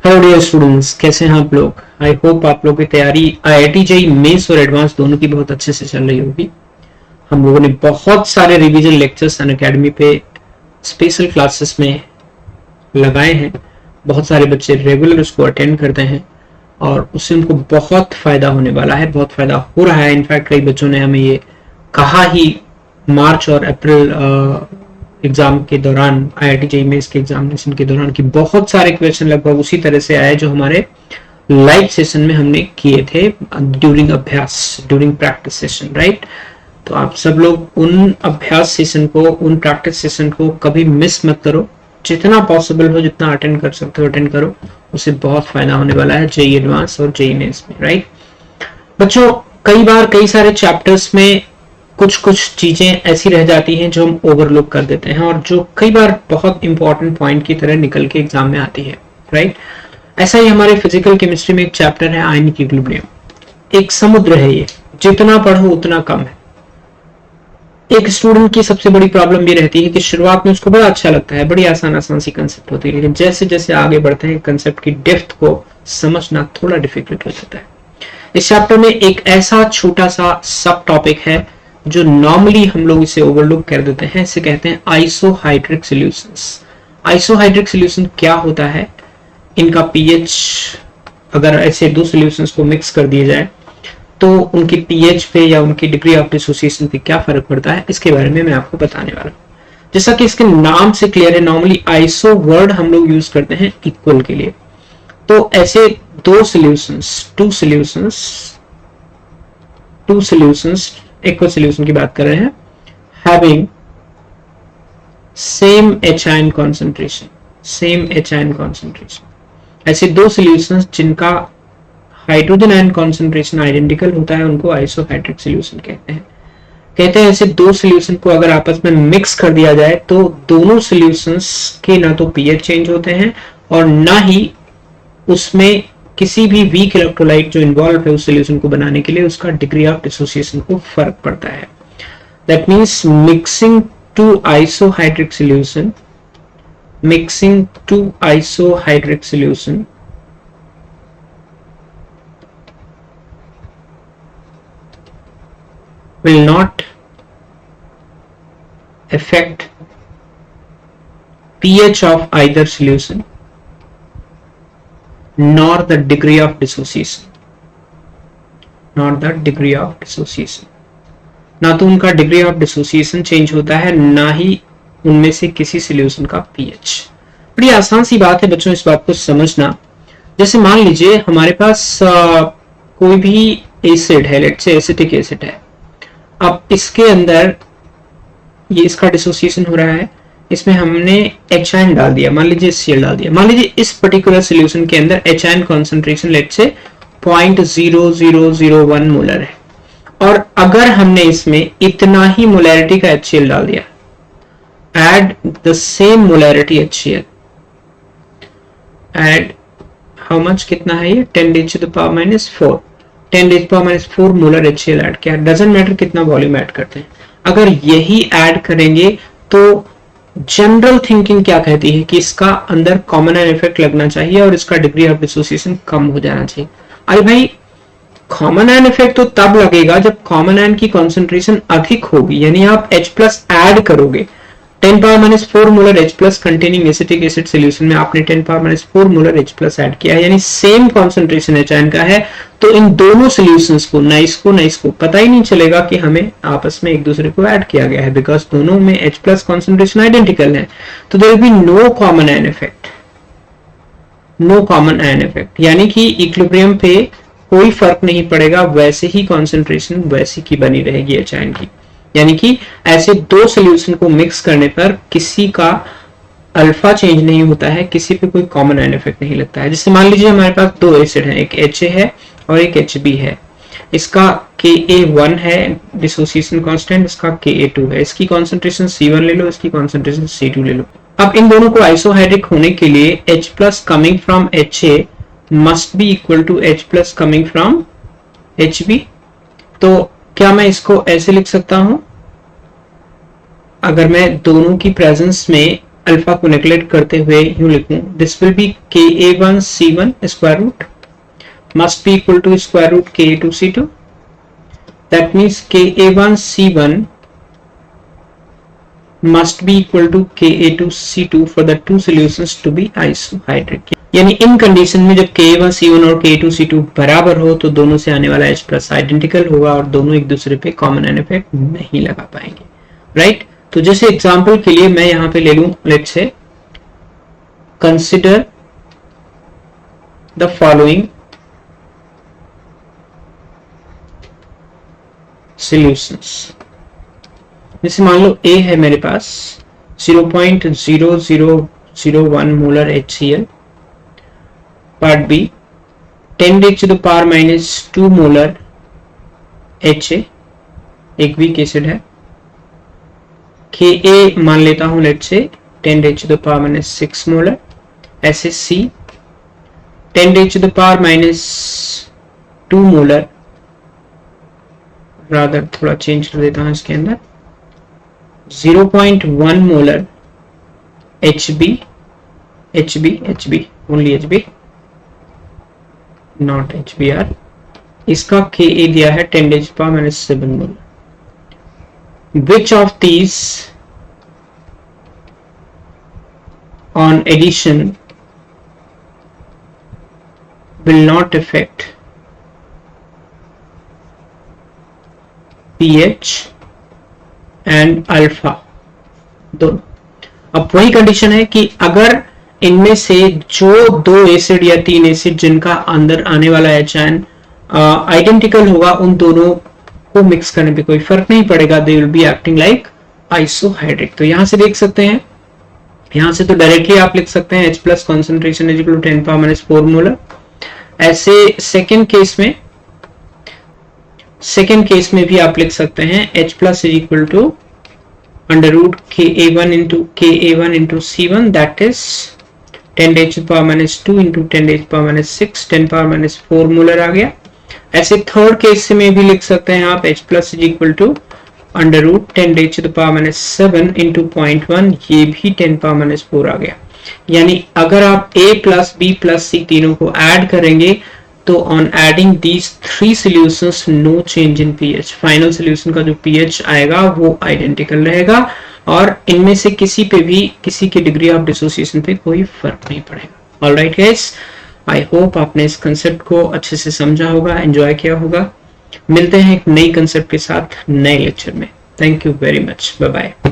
Hello dear students, कैसे हैं आप लोग। आई होप आप लोगों की तैयारी आईआईटी जेईई मेंस और एडवांस दोनों की बहुत अच्छे से चल रही होगी। हम लोगों ने बहुत सारे रिवीजन लेक्चर्स अनअकैडमी पे स्पेशल क्लासेस में लगाए हैं। बहुत सारे बच्चे रेगुलर उसको अटेंड करते हैं और उससे उनको बहुत फायदा होने वाला है, बहुत फायदा हो रहा है। इनफैक्ट कई बच्चों ने हमें ये कहा ही मार्च और अप्रैल एग्जाम के दौरान, आईआईटी जेईई मेंस के एग्जामिनेशन के दौरान, कि बहुत सारे क्वेश्चन लगभग उसी तरह से आए जो हमारे लाइव सेशन में हमने किए थे ड्यूरिंग प्रैक्टिस सेशन, राइट। तो आप सब लोग उन अभ्यास सेशन को, उन प्रैक्टिस सेशन को कभी मिस मत करो। जितना पॉसिबल हो, जितना अटेंड कर सकते हो अटेंड करो। उससे बहुत फायदा होने वाला है जेईई एडवांस और जेईई मेंस में, राइट। बच्चों, कई बार कई सारे चैप्टर्स में कुछ कुछ चीजें ऐसी रह जाती हैं जो हम ओवरलुक कर देते हैं और जो कई बार बहुत इंपॉर्टेंट पॉइंट की तरह निकल के एग्जाम में आती है, राइट। ऐसा ही हमारे फिजिकल केमिस्ट्री में एक चैप्टर है आयनिक इक्विलिब्रियम। एक समुद्र है ये, जितना पढ़ो उतना कम है। एक स्टूडेंट की सबसे बड़ी प्रॉब्लम ये रहती है कि शुरुआत में उसको बड़ा अच्छा लगता है, बड़ी आसान आसान सी कंसेप्ट होती है, लेकिन जैसे जैसे आगे बढ़ते हैं कंसेप्ट की डेप्थ को समझना थोड़ा डिफिकल्ट हो जाता है। इस चैप्टर में एक ऐसा छोटा सा सब टॉपिक है जो नॉर्मली हम लोग इसे ओवरलुक कर देते हैं। इसे कहते हैं आइसोहाइड्रिक सॉल्यूशंस। आइसोहाइड्रिक सॉल्यूशन क्या होता है, इनका पीएच, अगर ऐसे दो सॉल्यूशंस को मिक्स कर दिए जाए तो उनकी पीएच पे या उनकी डिग्री ऑफ डिसोसिएशन पे क्या फर्क पड़ता है, इसके बारे में मैं आपको बताने वाला हूँ। जैसा कि इसके नाम से क्लियर है, नॉर्मली आइसो वर्ड हम लोग यूज करते हैं इक्वल के लिए। तो ऐसे दो solutions, two solutions equal solution की बात कर रहे हैं, having same H ion concentration. ऐसे दो सॉल्यूशंस जिनका हाइड्रोजन आयन कॉन्सेंट्रेशन आइडेंटिकल होता है, उनको आइसोहाइड्रिक सॉल्यूशन कहते हैं। ऐसे दो सॉल्यूशन को अगर आपस में मिक्स कर दिया जाए तो दोनों सॉल्यूशंस के ना तो पीएच चेंज होते हैं और ना ही उसमें किसी भी वीक इलेक्ट्रोलाइट जो इन्वॉल्व है उस सॉल्यूशन को बनाने के लिए उसका डिग्री ऑफ डिसोसिएशन को फर्क पड़ता है। That means mixing to isohydric solution will not affect pH of either solution nor the degree of dissociation, ना तो उनका डिग्री ऑफ डिसोसिएशन चेंज होता है, ना ही उनमें से किसी सॉल्यूशन का पीएच। बड़ी आसान सी बात है बच्चों इस बात को समझना। जैसे मान लीजिए हमारे पास कोई भी एसिड है, लेट्स से एसिटिक एसिड है। अब इसके अंदर ये इसका डिसोसिएशन हो रहा है, इसमें हमने एच आयन डाल दिया, मान लीजिए Cl डाल दिया। मान लीजिए इस पर्टिकुलर सॉल्यूशन के अंदर एच आयन कॉन्सेंट्रेशन लेट से 0.0001 मोलर है और अगर हमने इसमें इतना ही मोलैरिटी का HCl डाल दिया, add the same molarity HCl, add how much, कितना है ये 10⁻⁻⁴, 10⁻⁴ मोलर HCl ऐड किया। डजंट मैटर कितना वॉल्यूम ऐड करते हैं, अगर यही ऐड करेंगे तो जनरल थिंकिंग क्या कहती है कि इसका अंदर कॉमन आयन इफेक्ट लगना चाहिए और इसका डिग्री ऑफ डिसोसिएशन कम हो जाना चाहिए। अरे भाई, कॉमन आयन इफेक्ट तो तब लगेगा जब कॉमन आयन की कॉन्सेंट्रेशन अधिक होगी, यानी आप H+ ऐड करोगे। 10⁻⁴ molar H+ containing acetic acid solution में आपने 10⁻⁴ मोलर H+ ऐड किया है, यानी सेम कॉन्सेंट्रेशन एच आयन का है। तो इन दोनों सॉल्यूशंस को, ना इसको पता ही नहीं चलेगा कि हमें आपस में एक दूसरे को ऐड किया गया है, बिकॉज दोनों में H+ कॉन्सेंट्रेशन आइडेंटिकल है। तो there will be no common ion effect, यानी कि इक्विलिब्रियम पे कोई फर्क नहीं पड़ेगा, वैसे ही कॉन्सेंट्रेशन वैसी की बनी रहेगी एच आयन की। यानी कि ऐसे दो सॉल्यूशन को मिक्स करने पर किसी का अल्फा चेंज नहीं होता है, किसी पे कोई कॉमन आयन इफेक्ट नहीं लगता है। जैसे मान लीजिए हमारे पास दो एसिड हैं, एक HA है और एक HB है। इसका Ka1 है डिसोसिएशन कांस्टेंट, इसका Ka2 है। इसकी कॉन्सेंट्रेशन C1 ले लो, इसकी कॉन्सेंट्रेशन C2 ले लो। अब इन दोनों को आइसोहाइड्रिक होने के लिए H+ coming from HA must be equal to H+ coming from HB। तो क्या मैं इसको ऐसे लिख सकता हूं, अगर मैं दोनों की प्रेजेंस में अल्फा को नेग्लेक्ट करते हुए यूं लिखूं, this will be Ka1C1 square root must be equal to square root Ka2C2. That means Ka1C1 must be equal to Ka2C2 for the two solutions to be isohydric. यानी इन condition में जब Ka1C1 और Ka2C2 बराबर हो तो दोनों से आने वाला H प्लस आइडेंटिकल होगा और दोनों एक दूसरे पे कॉमन एन इफेक्ट नहीं लगा पाएंगे, राइट? तो जैसे एग्जांपल के लिए मैं यहां पे ले लूं, let's say consider the following solutions. जैसे मान लो A है मेरे पास 0.0001 molar HCl, part B 10⁻⁻² molar HA, एक वीक एसिड है। Ka मान लेता हूं लेट से 10⁻⁻6 मोलर, SaC 10⁻⁻² मोलर, रादर थोड़ा चेंज कर देता हूं इसके अंदर 0.1 molar HB, only HB not HBr, इसका Ka दिया है 10⁻⁻7 molar. Which of these on addition will not affect pH and alpha दोनों? अब वही कंडीशन है कि अगर इनमें से जो दो एसिड या तीन एसिड जिनका अंदर आने वाला एचआयन आइडेंटिकल होगा, उन दोनों को मिक्स करने पे कोई फर्क नहीं पड़ेगा, they will be acting like isohydric. तो यहां से देख सकते हैं, यहां से तो डायरेक्टली आप लिख सकते हैं H plus concentration is equal to 10⁻⁴ molar. ऐसे सेकेंड केस में भी आप लिख सकते हैं H plus is equal to √Ka1 into C1, that is 10⁻² into 10⁻⁶, 10⁻⁴ molar आ गया। ऐसे थर्ड केस में भी लिख सकते हैं आप H plus is equal to √10⁻⁷ into 0.1, ये भी 10⁻⁴ आ गया। यानी अगर आप A plus B plus C तीनों को ऐड करेंगे तो on adding these three solutions no change in pH, final solution का जो पीएच आएगा वो आइडेंटिकल रहेगा और इनमें से किसी पे भी किसी की डिग्री ऑफ डिसोसिएशन पे कोई फर्क नहीं पड़ेगा। ऑलराइट गाइस, आई होप आपने इस कंसेप्ट को अच्छे से समझा होगा, एंजॉय किया होगा। मिलते हैं एक नई कंसेप्ट के साथ नए लेक्चर में। Thank you very much, bye bye.